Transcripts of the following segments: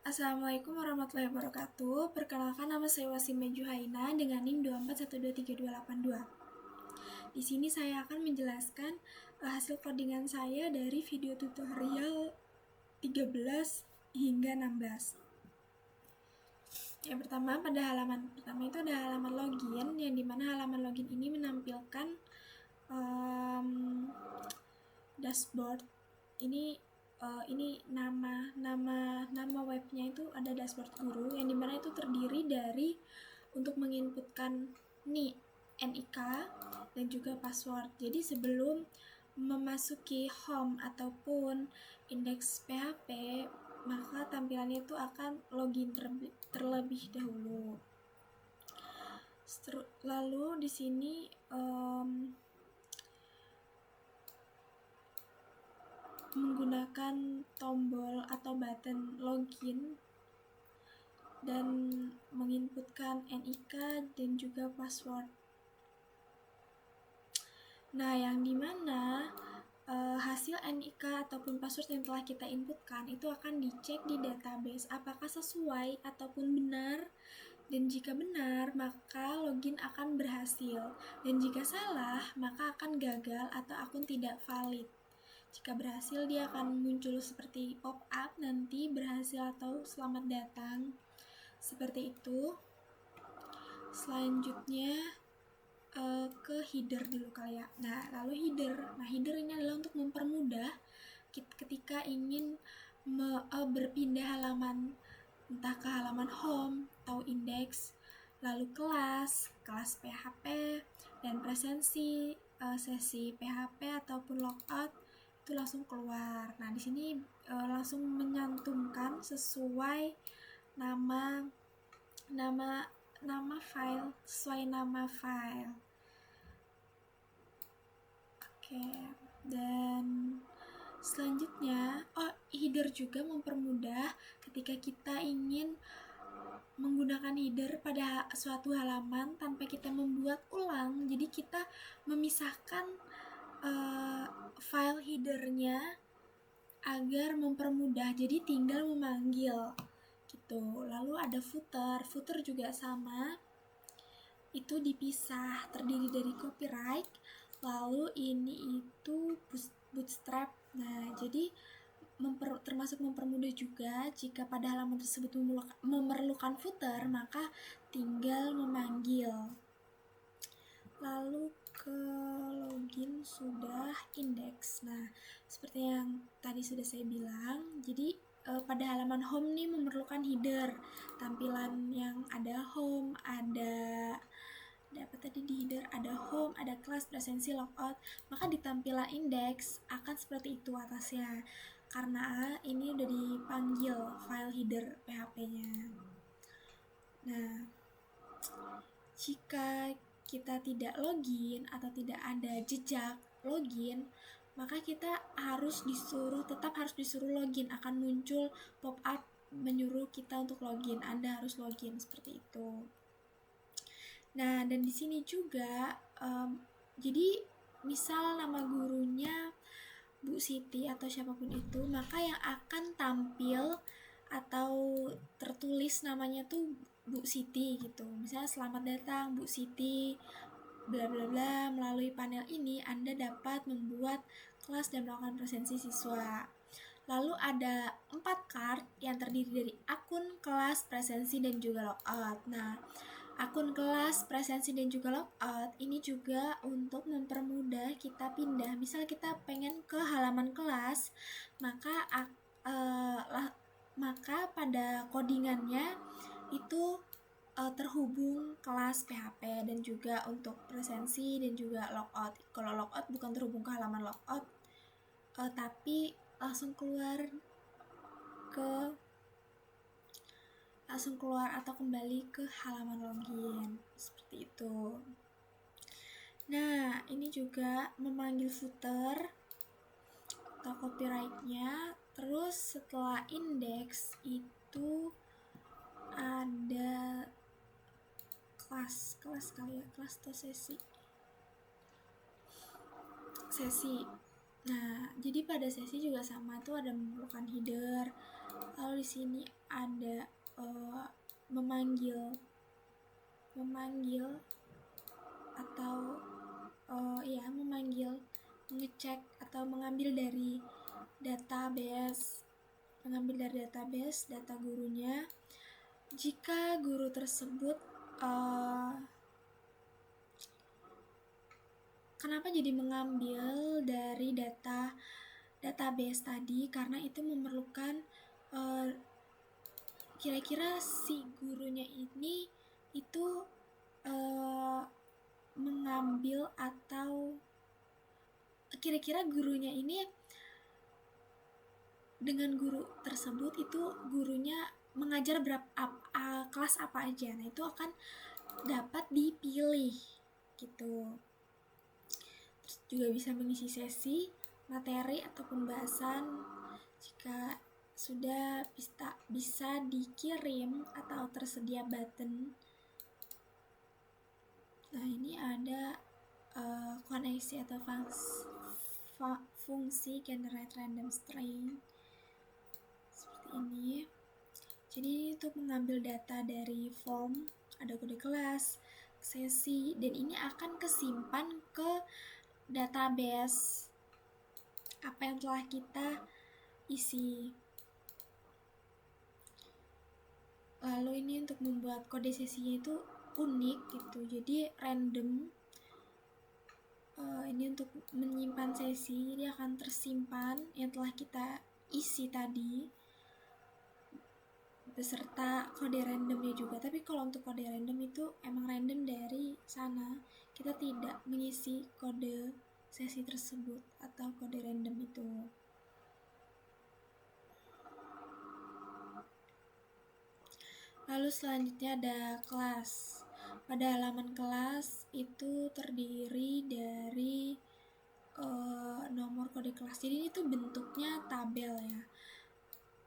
Assalamualaikum warahmatullahi wabarakatuh. Perkenalkan, nama saya Wasima Juhaina dengan NIM 241233282. Di sini saya akan menjelaskan hasil codingan saya dari video tutorial 13 hingga 16. Yang pertama, pada halaman pertama itu ada halaman login, yang dimana halaman login ini menampilkan dashboard. Ini nama webnya itu ada dashboard guru, yang dimana itu terdiri dari untuk menginputkan NIK dan juga password. Jadi sebelum memasuki home ataupun indeks PHP, maka tampilannya itu akan login terlebih dahulu. Lalu di sini menggunakan tombol atau button login dan menginputkan NIK dan juga password. Nah, yang dimana hasil NIK ataupun password yang telah kita inputkan itu akan dicek di database apakah sesuai ataupun benar, dan jika benar maka login akan berhasil, dan jika salah maka akan gagal atau akun tidak valid. Jika berhasil, dia akan muncul seperti pop-up nanti berhasil atau selamat datang, seperti itu. Selanjutnya ke header dulu kali ya. Nah, lalu header ini adalah untuk mempermudah ketika ingin berpindah halaman, entah ke halaman home atau indeks, lalu kelas PHP dan presensi, sesi PHP ataupun logout itu langsung keluar. Nah, di sini langsung menyantumkan sesuai nama file, sesuai nama file. Oke, dan selanjutnya header juga mempermudah ketika kita ingin menggunakan header pada suatu halaman tanpa kita membuat ulang. Jadi kita memisahkan file headernya agar mempermudah, jadi tinggal memanggil gitu. Lalu ada footer juga sama, itu dipisah, terdiri dari copyright, lalu ini itu bootstrap. Nah, jadi termasuk mempermudah juga jika pada halaman tersebut memerlukan footer, maka tinggal memanggil. Lalu ke login sudah indeks. Nah, seperti yang tadi sudah saya bilang, jadi pada halaman home nih memerlukan header, tampilan yang ada home, ada apa tadi di header, ada home, ada kelas, presensi, logout, maka di tampilan indeks akan seperti itu atasnya, karena ini udah dipanggil file header PHP-nya. Nah, jika kita tidak login atau tidak ada jejak login, maka kita tetap harus disuruh login. Akan muncul pop-up menyuruh kita untuk login. Anda harus login, seperti itu. Nah, dan di sini juga jadi misal nama gurunya Bu Siti atau siapapun itu, maka yang akan tampil atau tertulis namanya tuh Bu Siti gitu. Misalnya, selamat datang Bu Siti bla bla bla, melalui panel ini Anda dapat membuat kelas dan melakukan presensi siswa. Lalu ada 4 card yang terdiri dari akun, kelas, presensi, dan juga logout. Nah, akun, kelas, presensi, dan juga logout ini juga untuk mempermudah kita pindah. Misal kita pengen ke halaman kelas, maka pada codingannya itu terhubung kelas PHP dan juga untuk presensi dan juga logout. Kalau logout bukan terhubung ke halaman logout, tapi langsung keluar atau kembali ke halaman login, seperti itu. Nah, ini juga memanggil footer atau copyright-nya. Terus setelah indeks itu ada kelas kali ya, kelas atau sesi. Nah, jadi pada sesi juga sama tuh, ada memerlukan header, Lalu di sini ada memanggil atau memanggil, mengecek atau mengambil dari database data gurunya. Jika guru tersebut kenapa jadi mengambil dari database tadi? Karena itu memerlukan kira-kira si gurunya ini itu mengambil atau kira-kira gurunya ini dengan guru tersebut itu gurunya mengajar kelas apa aja. Nah, itu akan dapat dipilih gitu. Terus juga bisa mengisi sesi, materi ataupun bahasan jika sudah bisa dikirim atau tersedia button. Nah, ini ada koneksi atau fungsi generate random string seperti ini. Jadi untuk mengambil data dari form, ada kode kelas, sesi, dan ini akan kesimpan ke database apa yang telah kita isi. Lalu ini untuk membuat kode sesinya itu unik gitu, jadi random. Ini untuk menyimpan sesi, jadi akan tersimpan yang telah kita isi tadi beserta kode randomnya juga. Tapi kalau untuk kode random itu emang random dari sana, kita tidak mengisi kode sesi tersebut atau kode random itu. Lalu selanjutnya ada kelas. Pada halaman kelas itu terdiri dari nomor kode kelas. Jadi itu bentuknya tabel ya.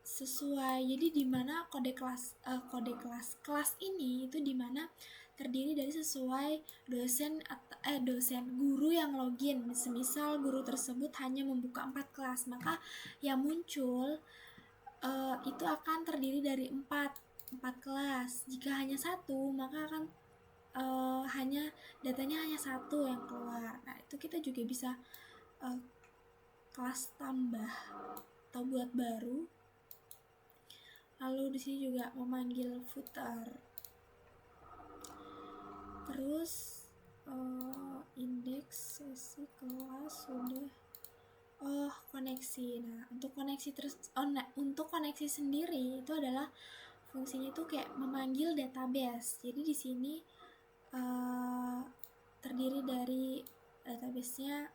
Sesuai. Jadi di mana kode kelas ini itu di mana terdiri dari sesuai dosen guru yang login. Semisal guru tersebut hanya membuka 4 kelas, maka yang muncul itu akan terdiri dari 4 kelas. Jika hanya 1, maka akan datanya hanya 1 yang keluar. Nah, itu kita juga bisa kelas tambah atau buat baru. Lalu di sini juga memanggil footer. Terus indeks sesi kelas sudah. Koneksi. Nah, untuk koneksi sendiri itu adalah fungsinya itu kayak memanggil database. Jadi di sini terdiri dari database-nya,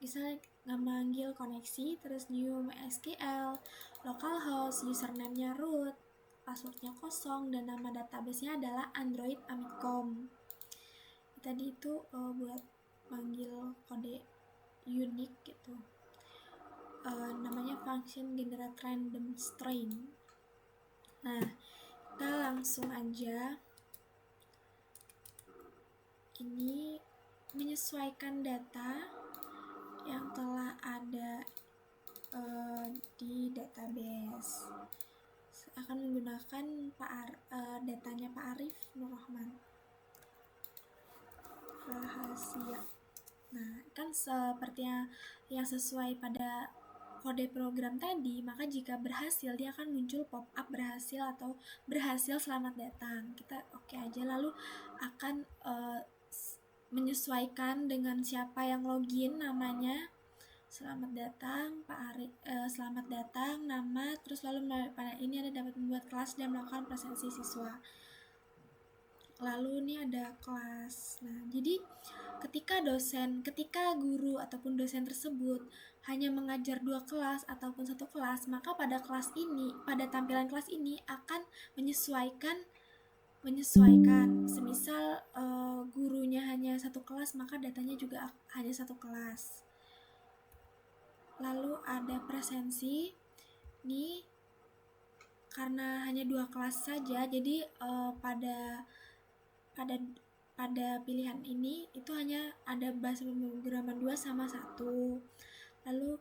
misalnya memanggil koneksi, terus new MySQL, localhost, username-nya root, password-nya kosong, dan nama database-nya adalah Android Amicom. Tadi itu buat manggil kode unik gitu. Namanya function generate random string. Nah, kita langsung aja ini menyesuaikan data yang telah ada di database. Akan menggunakan datanya Pak Arif Nurrahman rahasia. Nah, kan seperti yang sesuai pada kode program tadi, maka jika berhasil dia akan muncul pop-up berhasil atau berhasil selamat datang. Kita oke aja, lalu akan menyesuaikan dengan siapa yang login namanya. Selamat datang Pak Arif, selamat datang nama, terus lalu pada ini ada dapat membuat kelas dan melakukan presensi siswa. Lalu ini ada kelas. Nah, jadi ketika guru ataupun dosen tersebut hanya mengajar 2 kelas ataupun 1 kelas, maka pada tampilan kelas ini akan menyesuaikan. Semisal gurunya hanya 1 kelas, maka datanya juga hanya 1 kelas. Lalu ada presensi. Ini karena hanya 2 kelas saja, jadi pada pilihan ini itu hanya ada bahasa pemrograman 2 sama 1. Lalu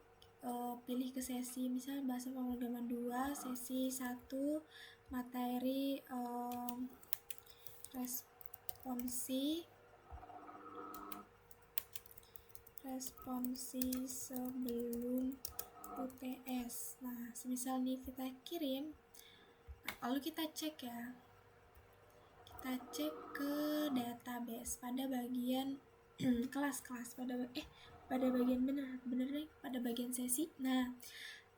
pilih ke sesi, misal bahasa pemrograman 2, sesi 1, materi responsi sebelum UTS. Nah, semisal nih kita kirim, lalu kita cek ya. Kita cek ke database pada bagian kelas-kelas, pada bagian pada bagian sesi. Nah,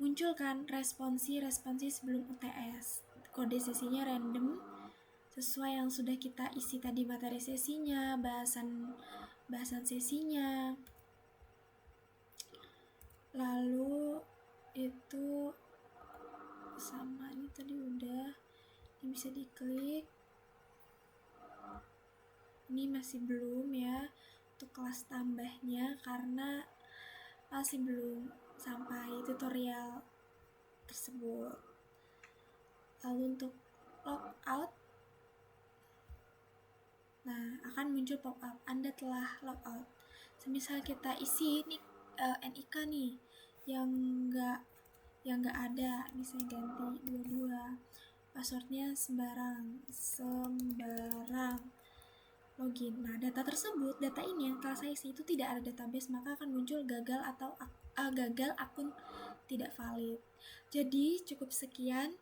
muncul kan responsi sebelum UTS. Kode sesinya random sesuai yang sudah kita isi tadi, materi sesinya, bahasan sesinya. Lalu itu sama, ini tadi udah, ini bisa diklik. Ini masih belum ya untuk kelas tambahnya karena masih belum sampai tutorial tersebut. Lalu untuk logout, nah akan muncul pop-up Anda telah logout. Semisal kita isi ini NIK nih yang nggak ada, misalnya ganti 22, passwordnya sembarang login. Nah, data ini yang telah saya isi itu tidak ada database, maka akan muncul gagal akun tidak valid. Jadi cukup sekian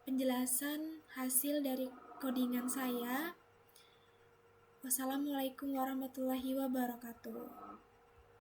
penjelasan hasil dari codingan saya. Wassalamualaikum warahmatullahi wabarakatuh.